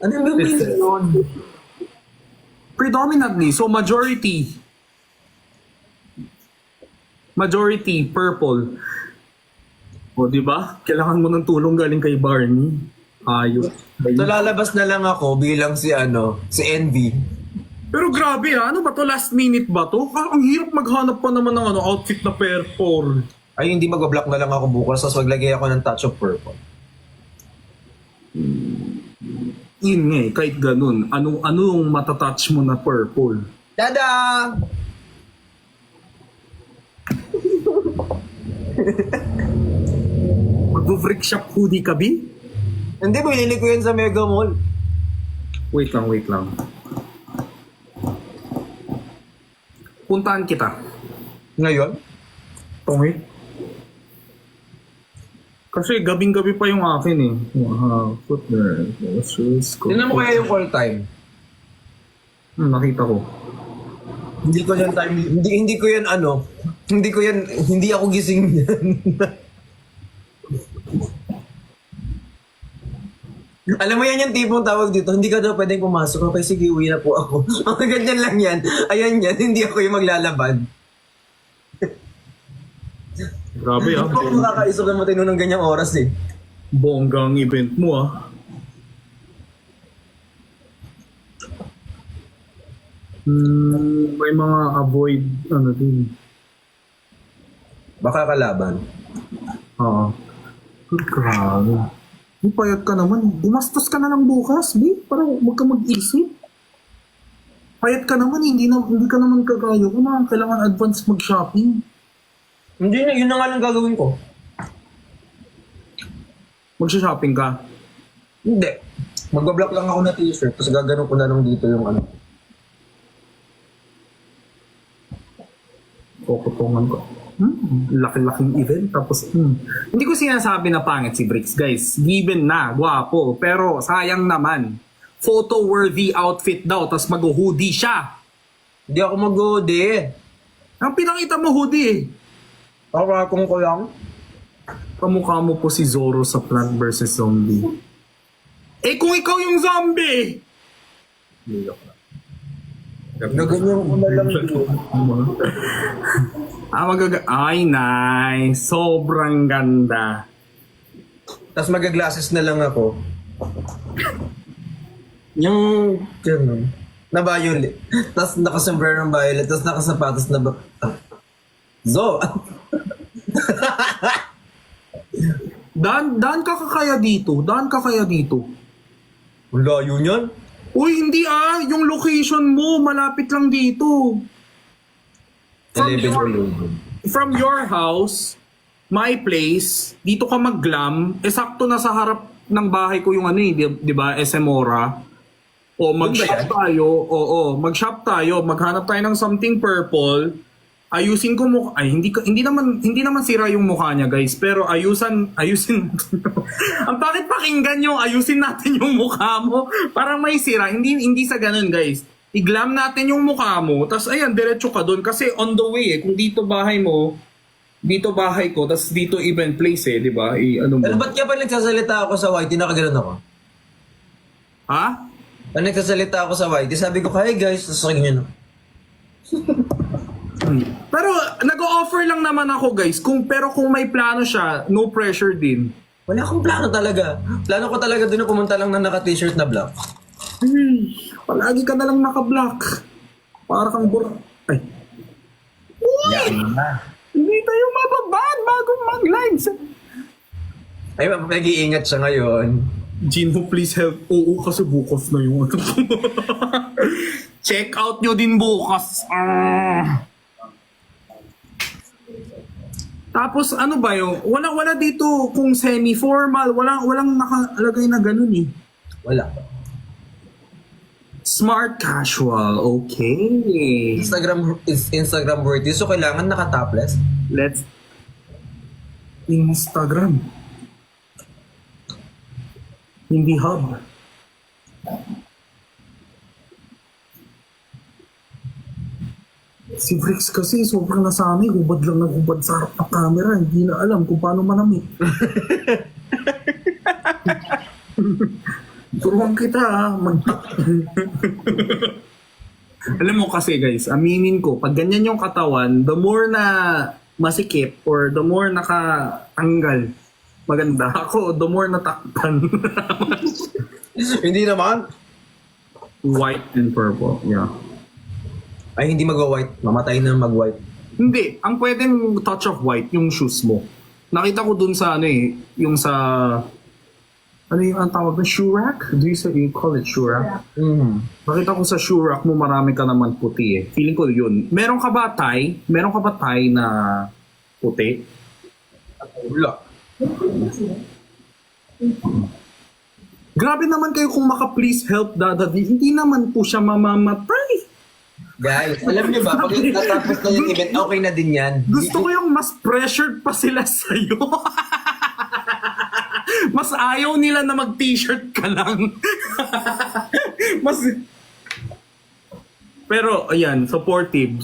Ano yung means yun? Predominantly, so majority purple. O, di ba? Kailangan mo ng tulong galing kay Barney. Ayos. So lalabas na lang ako bilang si Envy. Pero grabe ano ba to? Last minute ba to? Ang hirap maghanap pa naman ng outfit na purple. Ay, hindi mag-block na lang ako bukas, tapos maglagay ako ng touch of purple. Yun nga eh, kahit ganun. Anong matatouch mo na purple? Tada! Mag-freak shop hoodie ka, B? Hindi, binili ko yan sa Mega Mall. Wait lang. Puntahan kita. Ngayon? Okay. Kasi gabing-gabi pa yung akin eh. Wow, footwear. Shoes. Tignan mo kaya yung call time. Nakita ko. Hindi ko yan time, hindi ko yan hindi ako gising yan. Alam mo yan yung tipong tawag dito, hindi ka daw pwedeng pumasok. Okay, sige, uwi na po ako. Mga ganyan lang yan. Ayan yan, hindi ako yung maglalabad. Grabe Hindi ko makakaisip na matino ng ganyang oras eh. Bonggang event mo may mga avoid din. Baka kalaban. Oo. Grabe. Payat ka naman. Gumastos ka na lang bukas, B. Para huwag ka mag-isip. Payat ka naman, hindi ka naman kagayo ko na kailangan advance mag-shopping. Hindi na, yun na nga lang gagawin ko. Mag-shopping ka? Hindi. Mag-block lang ako na t-shirt, tapos gagano ko na lang dito yung Kukutungan ko. Laki-laking event. Tapos, Hindi ko sinasabi na pangit si Bricks, guys. Given na, gwapo. Pero, sayang naman. Photo-worthy outfit daw, tapos mag-hoodie siya. Hindi ako mag-hoodie. Ang pinakita mo hoodie eh. Kakakong ko lang. Kamukha mo po si Zorro sa Plant vs. Zombie. Eh kung ikaw yung zombie! Naganyan ko na lang dito. Ay, nice. Sobrang ganda. Tapos mag-glasses na lang ako. Yung, yun, na violet. Tapos nakasombrero ng violet. Tapos nakasapatos na Zo! Daan ka kaya dito. Ang layo niyan. Uy, hindi yung location mo, malapit lang dito. 11 or From your house, my place, dito ka mag-glam, sakto na sa harap ng bahay ko yung di ba, SM Ora. O mag-shop tayo, mag-shop tayo, maghanap tayo ng something purple. Ayusin ko hindi naman sira yung mukha niya, guys, pero ayusin ang bakit pakinggan yung ayusin natin yung mukha mo, parang may sira, hindi sa ganun, guys. I-glam natin yung mukha mo, tas ayan, diretso ka doon kasi on the way kung dito bahay mo, dito bahay ko, tas dito event place di ba? Pero ba't kaya pa nagsasalita ako sa whitey, nakaganon ako? Ha? Pag nagsasalita ako sa whitey, sabi ko, hi guys, tas ganyan. Pero nag-o-offer lang naman ako, guys. Pero kung may plano siya, no pressure din. Wala akong plano talaga. Plano ko talaga doon na pumunta lang na naka-t-shirt na black. Palagi ka na lang naka-black. Para kang Ay. Yan na. Hindi tayo mababad bago mag-live. Ay, mag-iingat siya ngayon. Gino, please help. Oo, kasi bukas na yung Check out nyo din bukas. Tapos ano ba yung wala dito kung semi-formal, walang nakalagay na ganun eh. Wala. Smart casual, okay. Instagram worthy, so kailangan naka-topless. Let's Instagram. Hindi hub. Si Bricks kasi sobrang nasanay, hubad lang ng hubad sa harap ng camera. Hindi na alam kung paano manamit. Turuan kita ha. Alam mo kasi guys, aminin ko, pag ganyan yung katawan, the more na masikip or the more nakatanggal, maganda. Ako, the more natakpan. Hindi naman. White and purple, yeah. Ay, hindi mag-white. Mamatay na mag-white. Hindi, ang pwedeng touch of white, yung shoes mo. Nakita ko dun sa ano eh, yung sa, ano yung ang tawag na shoe rack? Do you say, you call it shoe rack? Nakita ko sa shoe rack mo marami ka naman puti eh. Feeling ko yun. Meron ka ba tie? Meron ka ba tie na puti? Wala. Grabe naman kayo kung maka-please help Dada D. Hindi naman po siya mamamatay. Guys, alam niyo ba, pag natapos na yung event, okay na din yan. Gusto ko yung mas pressured pa sila sa'yo. Mas ayaw nila na mag-t-shirt ka lang. Mas... Pero, ayan, supportive.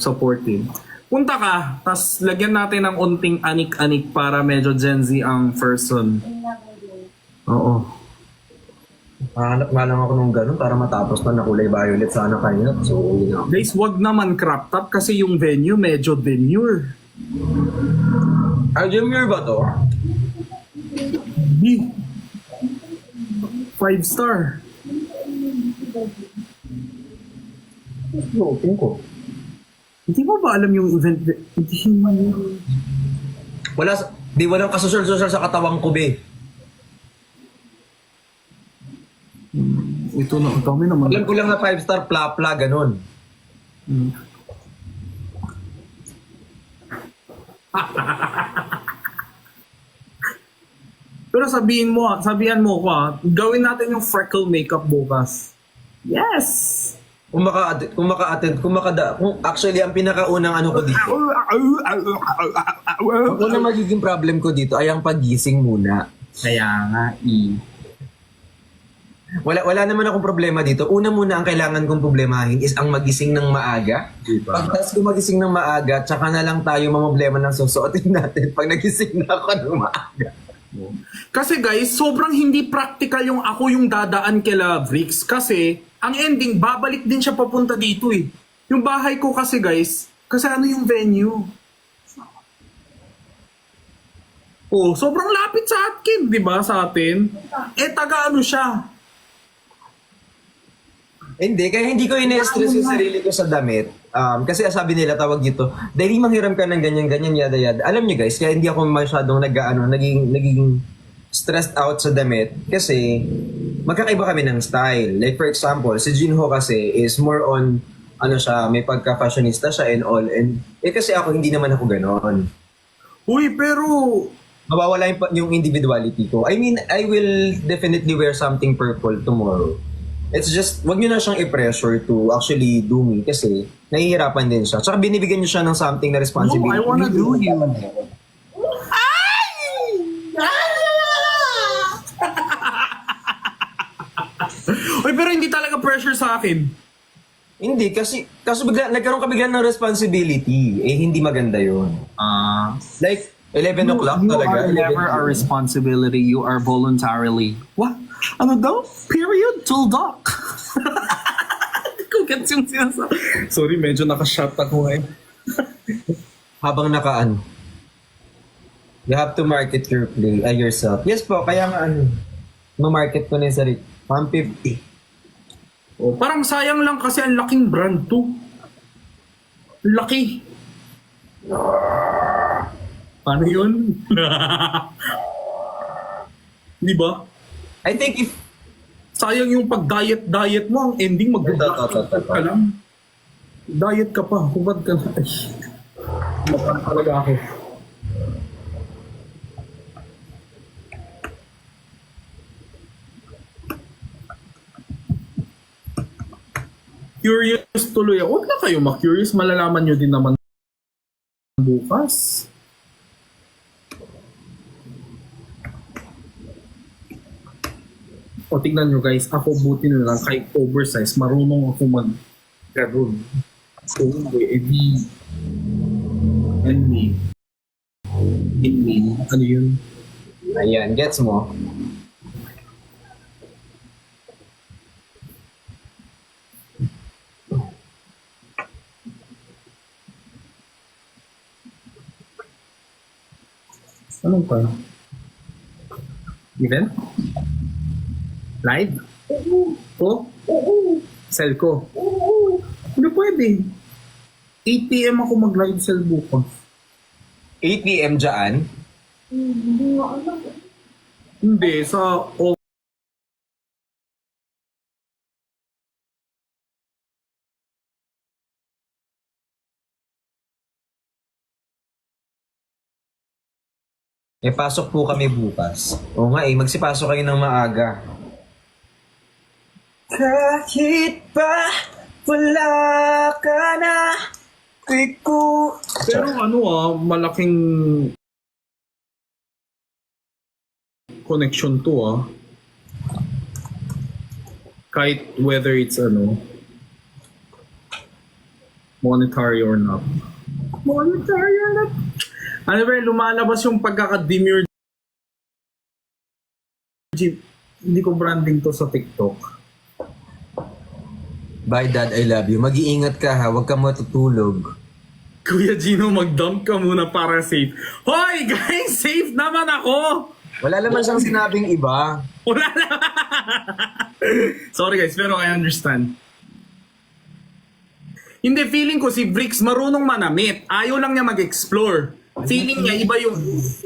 Punta ka, tas lagyan natin ng unting anik-anik para medyo Gen Z ang person. Oo. Hanap nga lang ako nung ganun para matapos na kulay violet sana kanina. So, uwi na ako. Guys, wag naman crop top kasi yung venue medyo demure. Junior ba to? B. 5-star. Tingin ko. Hindi mo ba alam yung event? Hindi man yun. Walang kasosyal-sosyal sa katawang ko, be. Ito na, ang dami naman. Alam ko lang na 5-star pla-pla, ganun. Pero sabihan mo ko gawin natin yung freckle makeup bukas. Yes! Kung actually, ang pinakaunang ano ko dito, ang unang magiging problem ko dito ay ang paggising muna. Kaya nga, Wala naman akong problema dito. Una muna ang kailangan kong problemahin is ang magising ng maaga. Diba? Pagtas ko magising ng maaga, tsaka na lang tayo mamblema ng susuotin natin pag nagising na ako ng maaga. Kasi guys, sobrang hindi practical yung ako yung dadaan kila Vrix kasi ang ending, babalik din siya papunta dito eh. Yung bahay ko kasi guys, kasi ano yung venue? Oh, sobrang lapit sa atin, di ba, sa atin? Taga ano siya? Hindi, kaya hindi ko ine-stress yung sarili ko sa damit. Kasi sabi nila, tawag dito, dahil manghiram ka ng ganyan-ganyan, yada-yada. Alam niyo guys, kaya hindi ako masyadong naging stressed out sa damit kasi magkakaiba kami ng style. Like for example, si Jinho kasi is more on, may pagka-fashionista siya and all. And kasi ako, hindi naman ako ganon. Uy, pero... Mawawala yung individuality ko. I mean, I will definitely wear something purple tomorrow. It's just, wag nyo na siyang i-pressure to actually do me kasi nahihirapan din siya. Tsaka binibigyan nyo siya ng something na responsibility. No, I wanna do you. Uy, pero hindi talaga pressure sa akin. Hindi, kasi nagkaroon ka bigla ng responsibility. Hindi maganda yun. Like, 11 o'clock talaga. You are never a responsibility. You are voluntarily. What? Ano daw? Period till doc. Hindi ko gets yung sinasabi. Sorry, medyo nakashot ako ngayon. Habang nakaan. You have to market your play, yourself. Yes po, kaya nga ma-market ko na yung sarili. 150. Oh, parang sayang lang kasi ang laking brand to. Laki. Paano yun? Di ba? I think if... Sayang yung pag-diet mo, ang ending mag-diet ka lang. Diet ka pa, hubad ka na. Ay, mapan talaga ako. Curious tuloy ako. Huwag na kayo ma-curious, malalaman nyo din naman bukas. O tingnan nyo guys, ako buti na lang kahit oversize, marunong ako mag-garoon. So hindi, hindi, ano yun? Ayan, gets mo? Anong pa? Event? Live? Ko? Sell ko? Hindi pwede. 8 p.m. ako mag-live sell bukas. 8 p.m. dyan. Hindi, sa May pasok po kami bukas. Oo nga magsipasok kayo ng maaga. Kahit pa wala ka na, ko. pero malaking connection to kahit whether it's monetary or not. Monetary or not? Ano ba, lumalabas yung pagkaka-demure. Hindi ko branding to sa TikTok. Bye dad, I love you. Mag-iingat ka ha, huwag ka matutulog. Kuya Gino, mag-dump ka muna para safe. Hoy guys, safe naman ako! Wala naman siyang sinabing iba. Wala na. Sorry guys, pero I understand. Hindi, feeling ko si Bricks marunong manamit. Ayaw lang niya mag-explore. Feeling niya,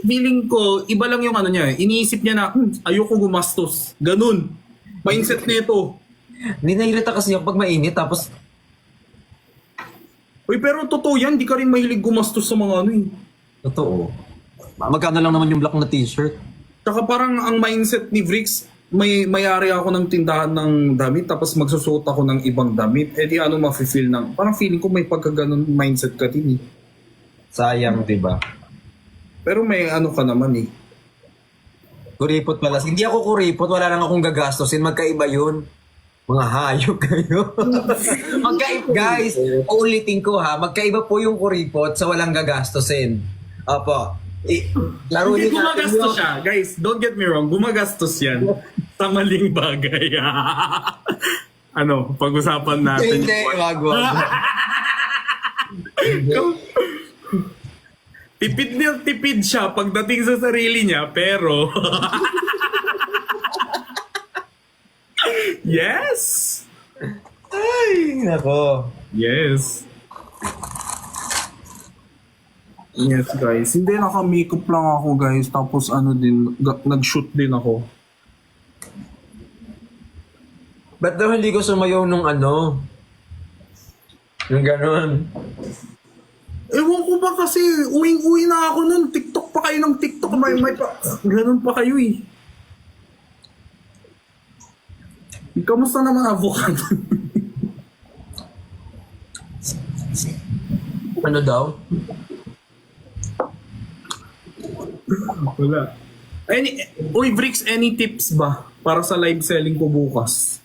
feeling ko, iba lang yung niya. Iniisip niya na, ayoko gumastos. Ganun. Mindset nito. Hindi nahilata kasi ako pag mainit, tapos Uy, pero totoo yan, di ka rin mahilig gumastos sa mga totoo. Magkano lang naman yung black na t-shirt? Tsaka parang ang mindset ni Bricks, may-ari ako ng tindahan ng damit, tapos magsusuot ako ng ibang damit. Eh di mafe-feel ng, parang feeling ko may pagkaganon mindset ka din Sayang, di ba? Pero may ka naman Kuripot pala. Hindi ako kuripot, wala lang akong gagastosin. Magkaiba yun. Mga hayop kayo. Guys, ulitin ko ha, magkaiba po yung kuripot sa walang gagastosin. Opo. Laro Hindi niyo gumagastos siya. Guys, don't get me wrong, gumagastos yan sa maling bagay. Pag-usapan natin. Hindi, wag. Tipid siya pagdating sa sarili niya, pero yes! Ay, nako. Yes. Yes, guys. Hindi, naka-makeup lang ako, guys. Tapos nag-shoot din ako. Ba't daw hindi ko sumayaw nung yung ganon? Ewan ko ba kasi, uwing-uwi na ako nun. TikTok pa kayo ng TikTok. May ganun pa kayo Kamusta naman avocado? Ano daw? Wala. Bricks, any tips ba para sa live selling ko bukas?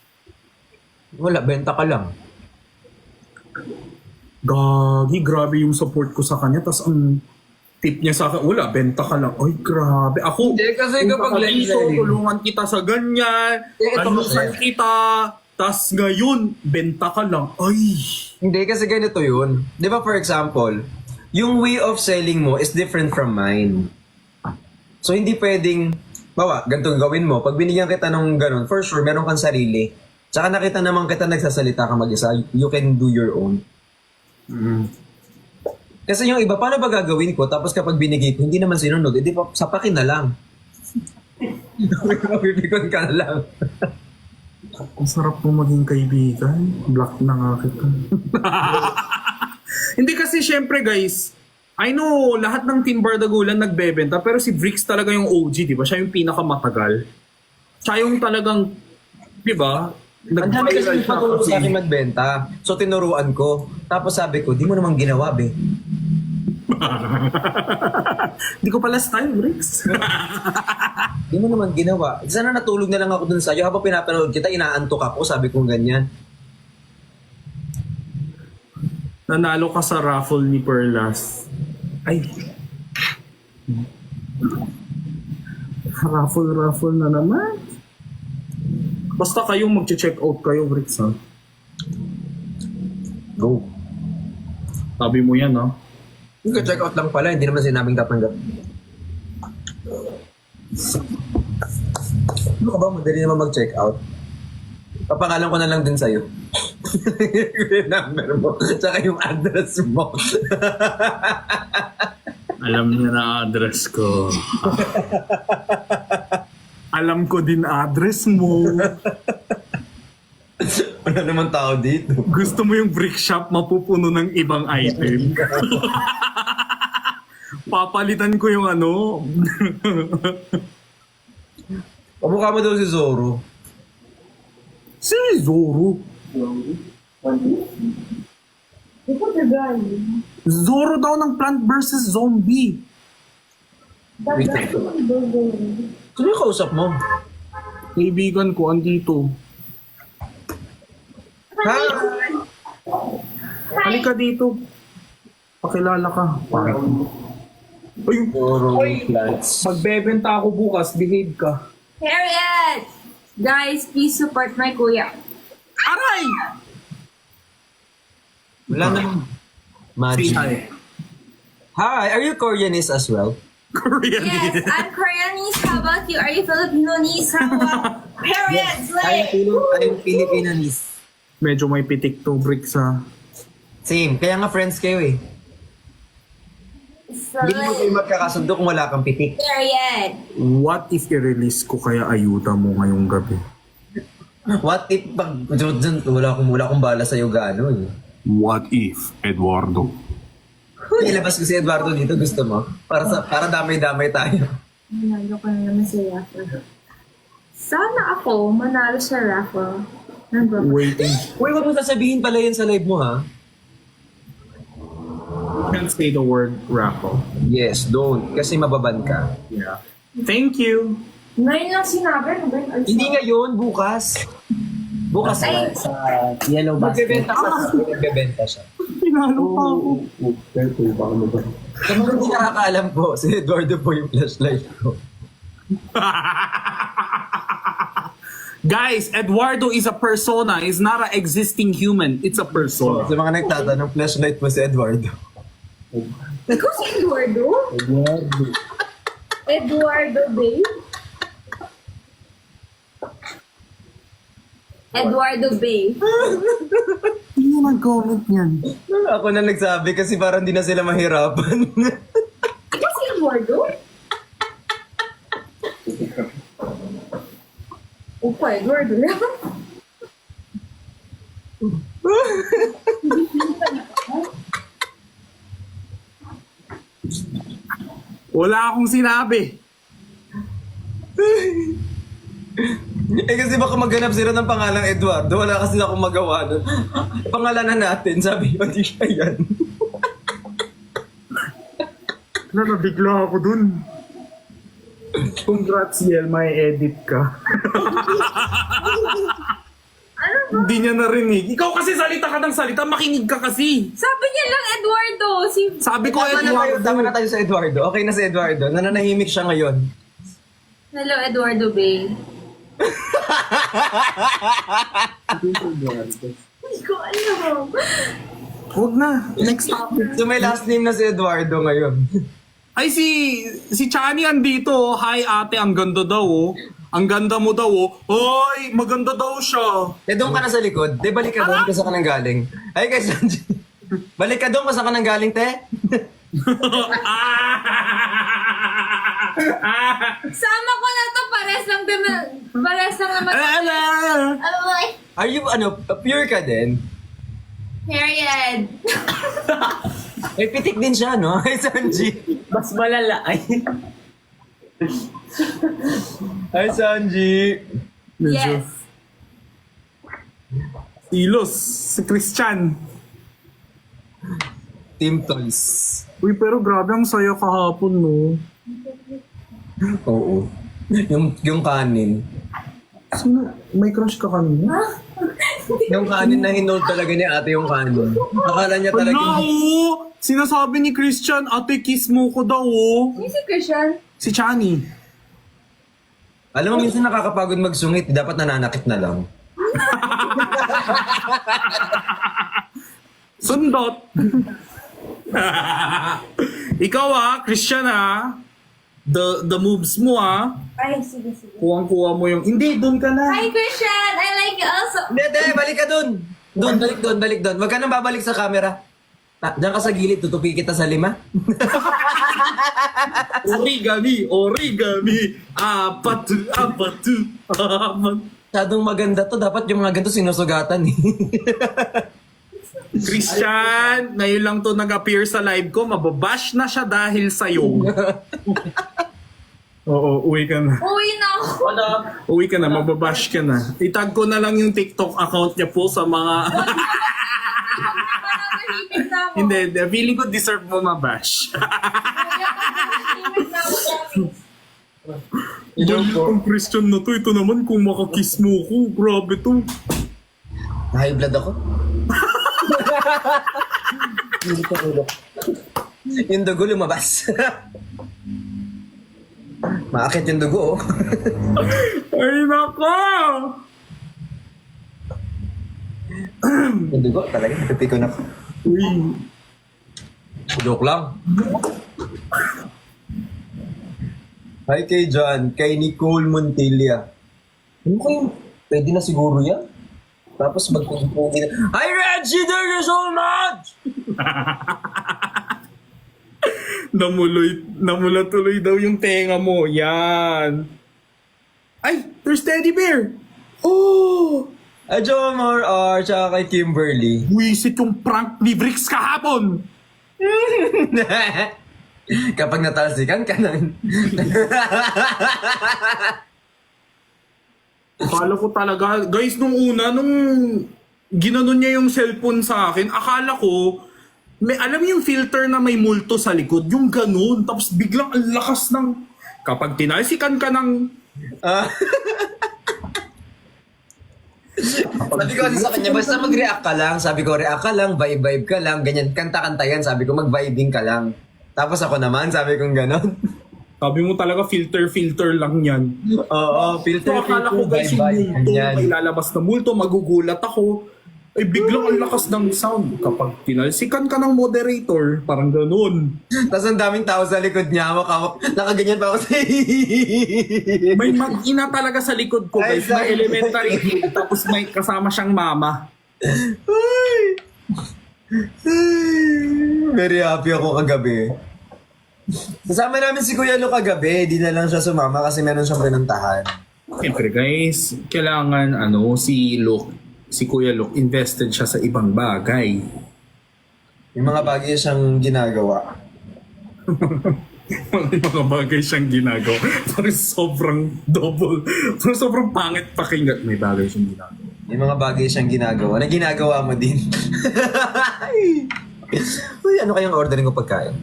Wala, benta ka lang. Gagi, grabe yung support ko sa kanya. Tapos ang tip niya sa akin, wala, benta ka lang. Ay, grabe. Ako, Hindi, kasi kapag live dito, selling, tulungan kita sa ganyan. ito Anusan kasi. kita. Tapos ngayon, benta ka lang. Ay. Hindi, kasi ganito yun. Di ba, for example, yung way of selling mo is different from mine. So, hindi pwedeng, ganito gawin mo. Pag binigyan kita ng ganun, for sure, meron kang sarili. Tsaka nakita naman kita nagsasalita ka mag-isa, you can do your own. Kasi yung iba, paano ba gagawin ko? Tapos kapag binigay ko, hindi naman sinunod. Hindi pa, sapakin na lang. Mabibikon ka na lang. Ang sarap mo maging kaibigan. Block na nga kita. Hindi kasi syempre guys, I know lahat ng Team Bardagulan nagbebenta, pero si Bricks talaga yung OG, di ba? Siya yung pinakamatagal. Siya yung talagang, di ba? Ang dami kasi paturo sa akin magbenta. So tinuruan ko. Tapos sabi ko, di mo naman ginawa, be. Di ko pala style, Bricks. Di mo naman ginawa. Sana natulog na lang ako dun sa'yo. Habang pinapanood kita, inaantok ako. Sabi kong ganyan. Nanalo ka sa raffle ni Perlas. Ay. Raffle na naman. Basta kayong mag-check out kayo, Bricks, ha? Go. Sabi mo yan, ha? Yung check out lang pala, hindi naman sinabing tatanggap. Ano ka ba? Madali naman mag-check out. Papangalan ko na lang din sa'yo. Yung number mo. Tsaka yung address mo. Alam niya na address ko. Alam ko din address mo. Wala naman tao dito. Gusto mo yung brick shop mapupuno ng ibang item? Papalitan ko yung ano. Pamukha mo daw si Zoro. Si Zoro. Zoro daw ng Plant vs. Zombie. Wait. Sino yung kausap mo? Kaibigan ko, andito. Ha? Halika dito. Pakilala ka. Ay, Zoro plants. magbebenta ako bukas, behave ka. Harriet! Guys, please support my kuya. Aray! Wala namang magic. Hi, are you Koreanese as well? Korean. Yes, I'm Koreanese. How about you? Are you Filipinonese? How about Harriet? Slay! I'm Filipinanese. Medyo may pitik to bricks ha. Same. Kaya nga friends kayo eh. Hindi mo kayo Slay! magkakasundo kung wala kang pitik. Harriet! What if i-release ko kaya ayuda mo ngayong gabi? What if pag dyan, wala akong bala sa'yo gano'n. What if, Eduardo? Ilabas ko si Eduardo dito, gusto mo? Para damay-damay tayo. Manalo ko na naman sa raffle. Sana ako manalo sa raffle. Waiting. Uy, wag mo sasabihin pala yan sa live mo ha. Can't say the word raffle. Yes, don't. Kasi mababan ka. Yeah. Thank you. Ngayon lang sinabi. Ano ba yun? Hindi ngayon, bukas. Bukas Ay, sa Yellow Basket. Nagbebenta siya. Pinalo pa ako. Sa mga hindi nakakaalam po, si Eduardo po yung flashlight ko. Guys, Eduardo is a persona. Is not an existing human. It's a persona. Sa mga nagtatanong, flashlight po si Eduardo. ikaw si Eduardo? Eduardo Bay? Eduardo Bay. Hindi nag-comment yan. Ako na nagsabi kasi parang di na sila mahirapan. Ikaw si Eduardo? Opa, Eduardo lang. Wala akong sinabi. Eh kasi baka maghanap sila ng pangalang Eduardo. Wala kasi akong magawa nun. Pangalanan natin. Sabi ko, di siya yan. Nabigla ako dun. Congrats, Yel. May edit ka. Ano ba? Hindi niya narinig. Ikaw kasi salita ka ng salita. Makinig ka kasi. Sabi niya lang Eduardo. Sabi ko, Tama na tayo sa Eduardo. Okay na si Eduardo. Nananahimik siya ngayon. Hello, Eduardo Bay. Hindi ko alam. Huwag na. Next topic. So may last name na si Eduardo ngayon. Ay, si Chani andito. Hi, ate. Ang ganda daw, oh. Ang ganda mo daw, oh. Hoy, maganda daw siya. Eh doon ka na sa likod. De, balik ka doon kung saan ka nang galing. Ay, kay Sanji. Balik ka doon kung saan ka nang galing, te. Sama ko na to. Pares lang naman. Ano ba? Are you, pure ka din? Period. Eh, pitik din siya, no? Ay, Sanji. Mas malala ay. Hi, Sanji. Yes. Ilos. Si Christian. Team Toys. Uy, pero grabe ang saya kahapon, no? Oo. Yung kanin. Sino? May crush ka kanina? Yung kanin na hinold talaga ni ate yung kanin. Akala niya talaga Wala, oh! Sinasabi ni Christian, ate, kiss mo ko daw, oh. Sino si Christian? Si Chani. Alam mo, minsan nakakapagod magsungit. Dapat nananakit na lang. Sundot. Ikaw, Christian, The moves mo Ay, sige, sige. kuwang-kuha mo yung, hindi, doon ka na. Hi, Christian! I like you also. Hindi, balik ka dun. Balik doon. Huwag ka nang babalik sa camera. Diyan ka sa gilid, tutupi kita sa 5. Origami. Apatu. Masyadong maganda to. Dapat yung mga ganito sinusugatan eh. Christian, ngayon lang to nag-appear sa live ko. Mababash na siya dahil sa'yo. Oo, uwi ka na. Uwi na ako. Uwi ka na, mababash ka na. Itag ko na lang yung TikTok account niya po sa mga... Manahimik na ako. Hindi, feeling ko deserve mo mabash. Manahimik na ako, Gabby. Itong Christian na to, ito naman kung makakiss mo ko. Grabe to. High blood ako. Yung dugo lumabas. Maakit yung dugo, oh. Ay, nako! Yung dugo, talaga. Napipiko na ko. Uy. Joke lang. Hi kay John, kay Nicole Montilla. Ano kayo? Pwede na siguro yan? Tapos magpugi na. Hi Reggie, thank you so much! Namula tuloy daw yung tenga mo. Yan. Ay, there's teddy bear. Oh! Ay, Jomar R, tsaka kay Kimberly. Wisit yung prank ni Brix kahapon. Kapag natalsikan ka nang... Akala ko talaga, guys, nung ginanon niya yung cellphone sa akin, akala ko, alam yung filter na may multo sa likod, yung ganun, tapos biglang ang lakas ng, kapag tinalsikan ka ng, Sabi ko kasi sa kanya, basta mag-react ka lang. Sabi ko, react ka lang, vibe ka lang, ganyan, kanta-kanta yan. Sabi ko, mag-vibing ka lang. Tapos ako naman, sabi kong ganon. sabi mo talaga filter lang yan. Oo, filter, So akala ko guys yung multo, Ganyan. may lalabas na multo, magugulat ako. Ay biglang ang lakas ng sound. Kapag tinalsikan ka ng moderator, parang ganun. Tapos ang daming tao sa likod niya, nakaganyan pa ako sa May mag-ina talaga sa likod ko guys, na Ay, elementary kid, tapos may kasama siyang mama. Very happy ako kagabi. Kasama namin si Kuya Lu kagabi, di na lang siya sumama kasi meron siyang pinuntahan. Siyempre guys, kailangan si Kuya Luke, invested siya sa ibang bagay. Yung mga bagay siyang ginagawa. May mga bagay siyang ginagawa. Parang sobrang double. Parang sobrang pangit pakinggan. May bagay siyang ginagawa. Yung mga bagay siyang ginagawa na ginagawa mo din. Uy, ano kayang ordering ko pagkain?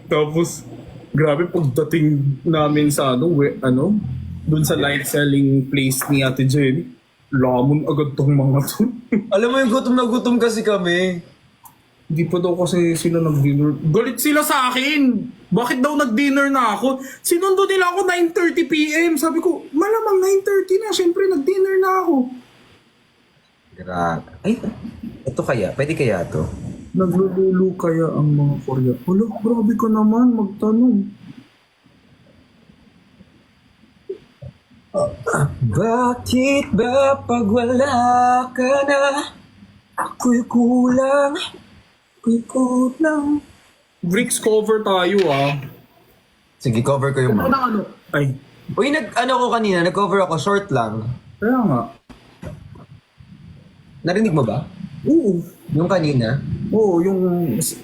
Tapos, grabe pagdating namin sa dun sa live selling place ni Ate Jenny, lamon agad tong mga to. Alam mo yung gutom na gutom kasi kami. Hindi pa daw kasi sila nag-dinner. Galit sila sa akin! Bakit daw nag-dinner na ako? Sinundo nila ako 9:30 p.m. Sabi ko, malamang 9:30 na. Siyempre, nag-dinner na ako. Grabe. Ay, ito kaya? Pwede kaya to? Naglululo kaya ang mga Korea. Wala, grabe ka naman magtanong. Bakit ba pag wala ka na, ako'y kulang, Bricks cover tayo Sige, cover ko yung mga. Ay, Uy, ko kanina, nag-cover ako, short lang. kaya nga. Narinig mo ba? Oo. Yung kanina? Oo,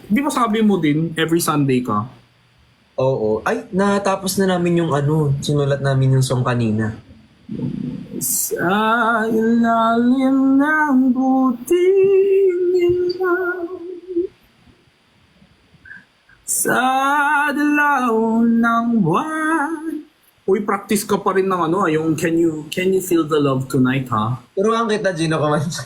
di ba sabi mo din, every Sunday ka? Oo. Ay, natapos na namin yung sinulat namin yung song kanina. Sa ilalim ng buting ilaw, sa dilaw ng buwan. Uy, practice ka pa rin ng yung can you feel the love tonight, ha? Turuan kita, Gino, kumanta.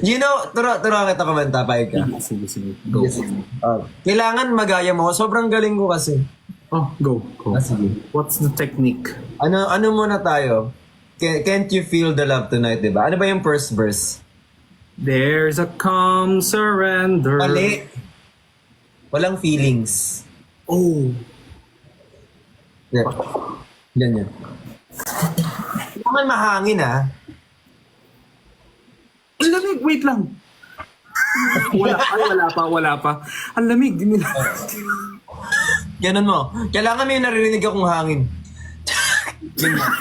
Gino, turuan kita kumanta, payag ka. Sige. Go. Kailangan magaya mo. Sobrang galing ko kasi. Oh, go. Sige. What's the technique? Ano muna tayo? Can't you feel the love tonight, diba? Ano ba yung first verse? There's a calm surrender. Mali. Walang feelings. Oh. Yeah. Ganyan. Kailangan mahangin ah. Ang lamig, wait lang. Wala pa. Ang lamig, di nila. Ganun mo. Kailangan may naririnig akong hangin. Ganyan.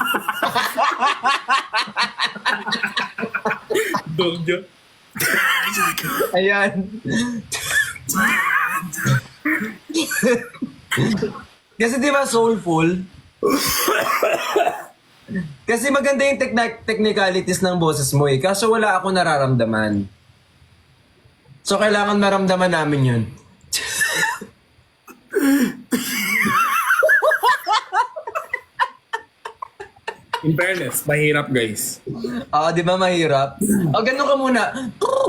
Dogja. Ayan. Kasi di ba soulful? Kasi maganda yung technicalities ng boses mo eh. Kaso wala ako nararamdaman. So kailangan maramdaman namin yun. In fairness, mahirap guys. Oo, di ba mahirap? O, ganun ka muna.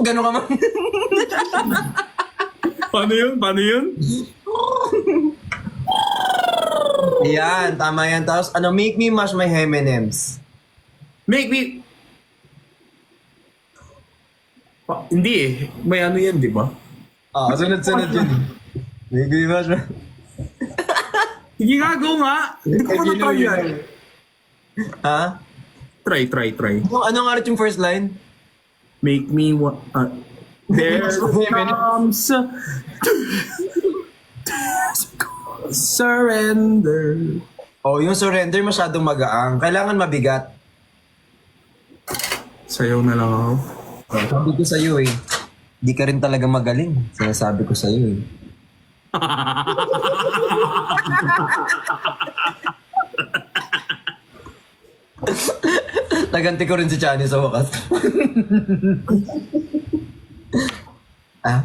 Ganun ka muna. Paano yun? Ayan, tama yan. Tapos, make me mash my M&M's. Make me... hindi eh. May ano yan, di ba? Sunod-sunod yun. Make me mash my... Sige nga, go nga. Hindi ko pa na-try yan. Ha? Try. Ano nga rin yung first line? Make me there comes surrender. Oh, yung surrender masyadong magaang. Kailangan mabigat. Sayaw na lang ako. Sabi ko sa'yo eh. Di ka rin talaga magaling. Sinasabi ko sa'yo eh. Naganti ko rin si Chani sa wakas. Ah?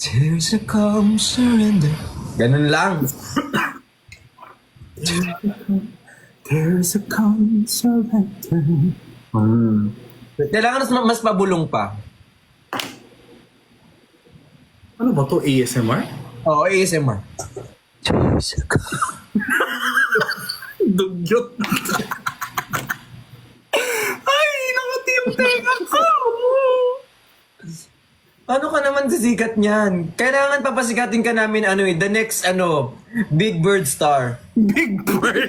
There's a calm surrender. Ganun lang. There's a calm surrender. Kailangan mas pabulong pa. Ano ba to? ASMR? Oo, ASMR. Dugyot. Ay, nakati yung tenga ko. Paano ka naman sisikat niyan? Kailangan papasikatin ka namin the next Big Bird star. Big birds.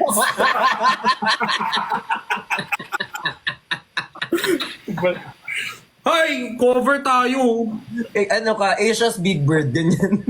Ay, cover tayo. Asia's Big Bird, ganyan.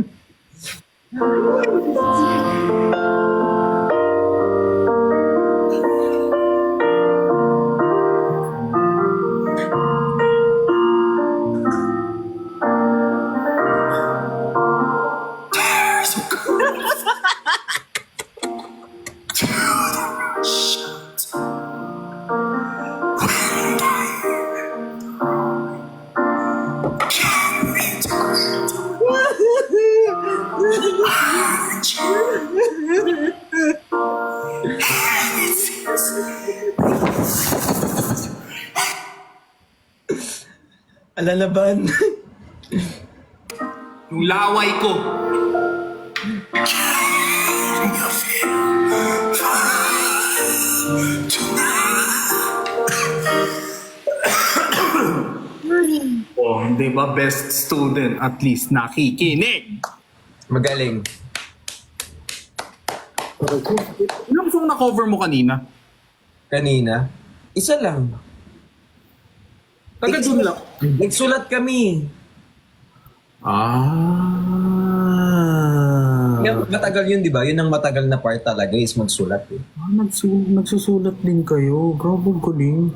Alalaban. Yung laway ko. Oh, di ba best student at least nakikinig? Magaling. Ilang song na-cover mo kanina? Kanina, isa lang. Taga dun lang. Nagsulat kami. Matagal yun, di ba? Yun ang matagal na part talaga is magsulat eh. Nagsusulat din kayo. Grabe galing.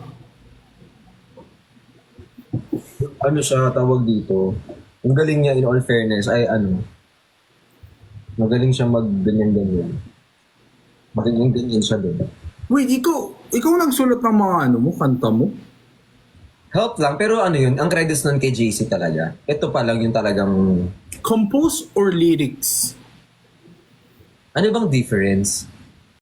Ano siya tawag dito? Ang galing niya in all fairness ay magaling siya mag-ganyan-ganyan. Ganyan siya din. Wait, ikaw nagsulat ng mga kanta mo? Help lang, pero yun, ang credits nun kay JC talaga. Ito pa lang yung talagang... Compose or lyrics? Ano bang difference?